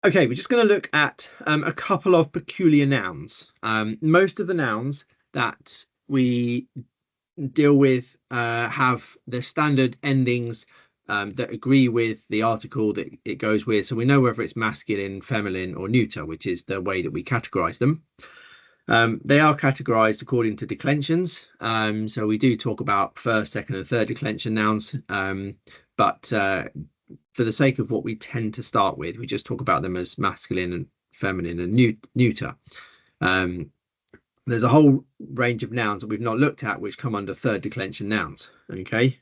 Okay, we're just going to look at a couple of peculiar nouns. Most of the nouns that we deal with have the standard endings that agree with the article that it goes with. So we know whether it's masculine, feminine, or neuter, which is the way that we categorize them. They are categorized according to declensions. So we do talk about first, second, and third declension nouns. But for the sake of what we tend to start with, we just talk about them as masculine and feminine and neuter. There's a whole range of nouns that we've not looked at which come under third declension nouns. Okay.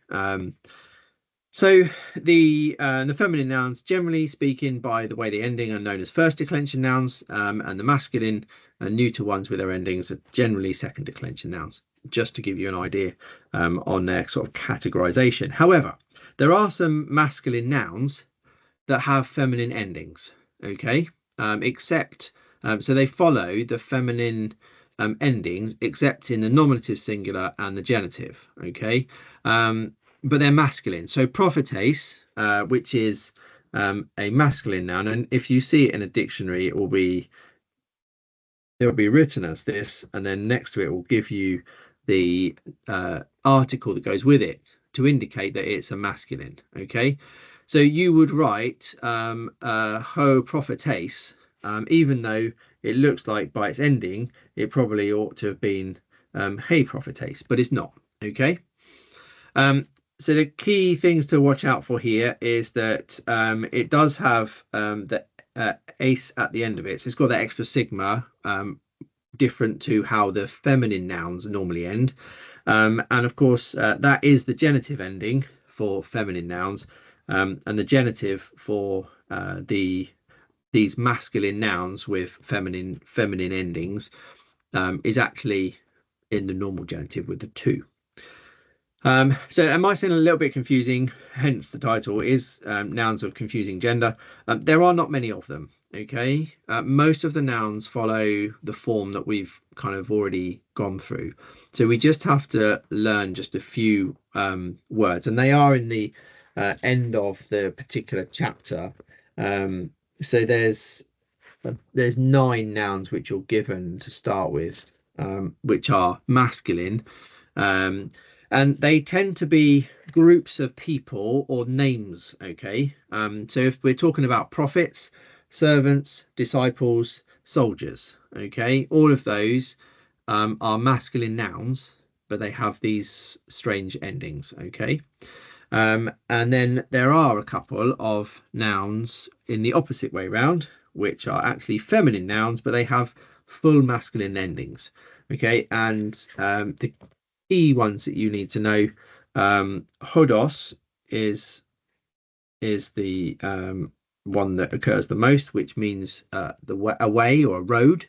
So the feminine nouns, generally speaking, by the way the ending, are known as first declension nouns, and the masculine and neuter ones with their endings are generally second declension nouns, just to give you an idea on their sort of categorization. However, there are some masculine nouns that have feminine endings, okay, except so they follow the feminine endings, except in the nominative singular and the genitive, okay, but they're masculine. So prophetess, which is a masculine noun, and if you see it in a dictionary, it will be written as this, and then next to it will give you the article that goes with it to indicate that it's a masculine. Okay, so you would write ho prophetess, even though it looks like by its ending it probably ought to have been hey prophetess, but it's not. Okay. So the key things to watch out for here is that it does have the ace at the end of it. So it's got that extra sigma, different to how the feminine nouns normally end. And of course, that is the genitive ending for feminine nouns, and the genitive for these masculine nouns with feminine endings is actually in the normal genitive with the two. So it might seem a little bit confusing, hence the title is nouns of confusing gender. There are not many of them, okay? Most of the nouns follow the form that we've kind of already gone through. So we just have to learn just a few words, and they are in the end of the particular chapter. So there's 9 nouns which you're given to start with, which are masculine. And they tend to be groups of people or names. Okay. So if we're talking about prophets, servants, disciples, soldiers, okay, all of those are masculine nouns, but they have these strange endings. Okay. And then there are a couple of nouns in the opposite way round, which are actually feminine nouns, but they have full masculine endings. Okay. And the key ones that you need to know, hodos is the one that occurs the most, which means a way or a road.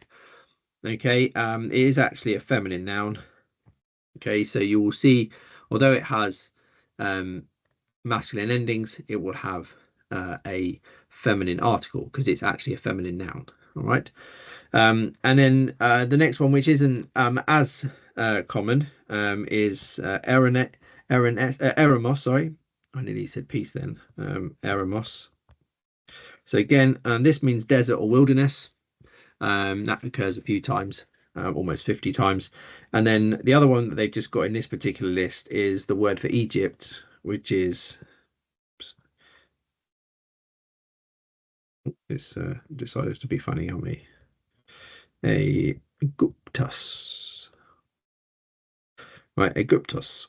Okay, it is actually a feminine noun. Okay, so you will see, although it has masculine endings, it will have a feminine article because it's actually a feminine noun. All right. And then the next one, which isn't as common, is eremos. Sorry, I nearly said peace then. Eremos. So again, this means desert or wilderness. That occurs a few times, almost 50 times. And then the other one that they've just got in this particular list is the word for Egypt, which is it's decided to be funny on me. A Guptus. Right, a Guptus.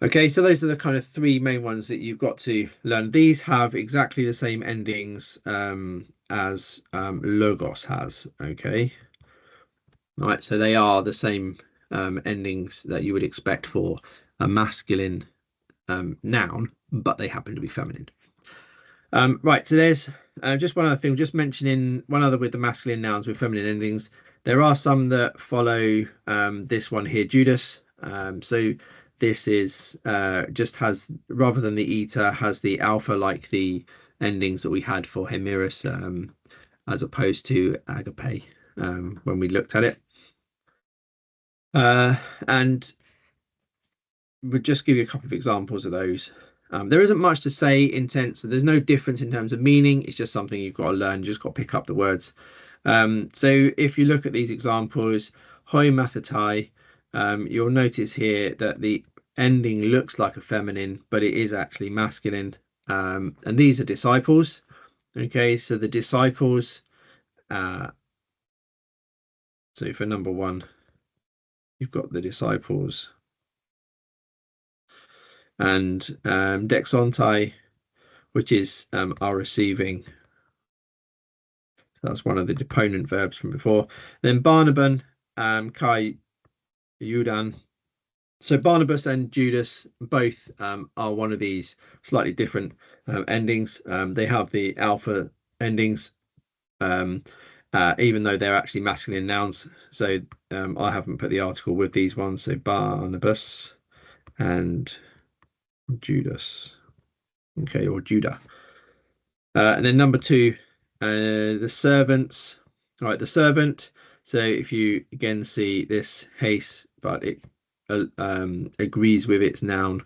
Okay, so those are the kind of 3 main ones that you've got to learn. These have exactly the same endings as logos has. Okay, right, so they are the same endings that you would expect for a masculine noun, but they happen to be feminine. Right, so there's just one other thing, just mentioning one other with the masculine nouns with feminine endings. There are some that follow this one here, Judas. So this is just has, rather than the eta, has the alpha like the endings that we had for Hemiris, as opposed to agape when we looked at it. And we'll just give you a couple of examples of those. There isn't much to say in tense, so there's no difference in terms of meaning. It's just something you've got to learn. You just got to pick up the words. So if you look at these examples, hoi mathatai, you'll notice here that the ending looks like a feminine, but it is actually masculine. And these are disciples. Okay, so the disciples, so for number one, you've got the disciples. And dexontai, which is are receiving. So that's one of the deponent verbs from before. Then Barnaban, Kai, Yudan. So Barnabas and Judas both are one of these slightly different endings. They have the alpha endings, even though they're actually masculine nouns. So I haven't put the article with these ones. So Barnabas and Judas. Okay, or Judah. And then number two, the servants. All right, the servant. So if you again see this haste, but it agrees with its noun,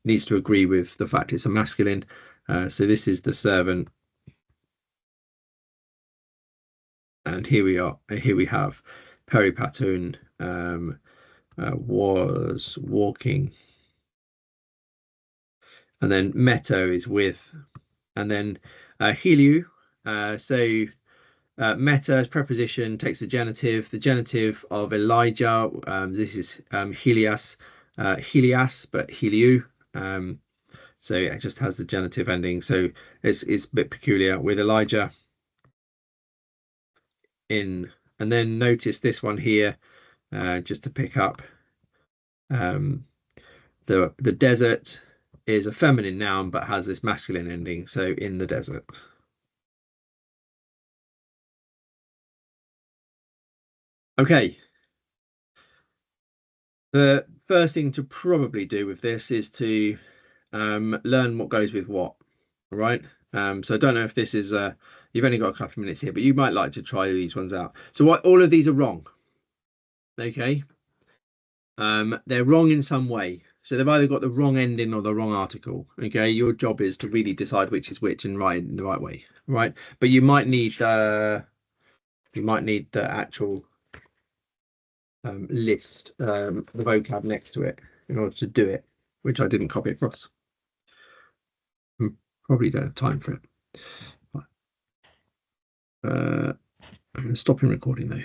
needs to agree with the fact it's a masculine. So this is the servant. And here we are. Here we have Peripatun was walking. And then meto is with. And then heliu. So meta as preposition takes the genitive of Elijah. This is Helias, Helias, but Heliu. So it just has the genitive ending. So it's a bit peculiar with Elijah in. And then notice this one here, just to pick up. The desert is a feminine noun, but has this masculine ending. So in the desert. Okay. The first thing to probably do with this is to learn what goes with what. All right. So I don't know if this is you've only got a couple of minutes here, but you might like to try these ones out. So what all of these are wrong. Okay. They're wrong in some way. So they've either got the wrong ending or the wrong article. Okay. Your job is to really decide which is which and write it in the right way. Right. But you might need the actual list, the vocab next to it in order to do it, which I didn't copy across. Probably don't have time for it. I'm stopping recording though.